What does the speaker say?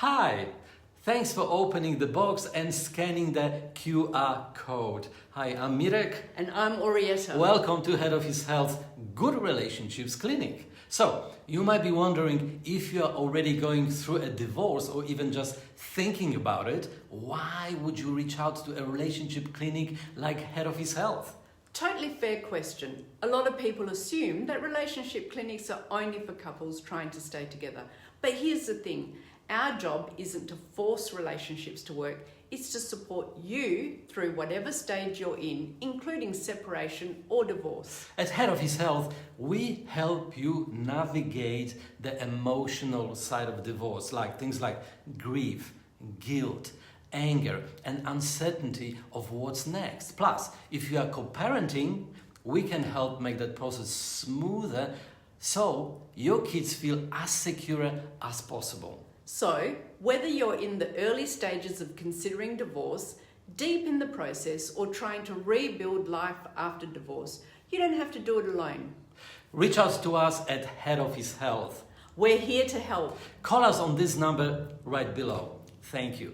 Hi, thanks for opening the box and scanning the QR code. Hi, I'm Mirek. And I'm Orietta. Welcome to Head Office Health Good Relationships Clinic. So, you might be wondering if you're already going through a divorce or even just thinking about it, why would you reach out to a relationship clinic like Head Office Health? Totally fair question. A lot of people assume that relationship clinics are only for couples trying to stay together. But here's the thing, our job isn't to force relationships to work, it's to support you through whatever stage you're in, including separation or divorce. At Head Office Health, we help you navigate the emotional side of divorce, like things like grief, guilt, anger, and uncertainty of what's next. Plus, if you are co-parenting, we can help make that process smoother so your kids feel as secure as possible. So, whether you're in the early stages of considering divorce, deep in the process, or trying to rebuild life after divorce, you don't have to do it alone. Reach out to us at Head Office Health. We're here to help. Call us on this number right below. Thank you.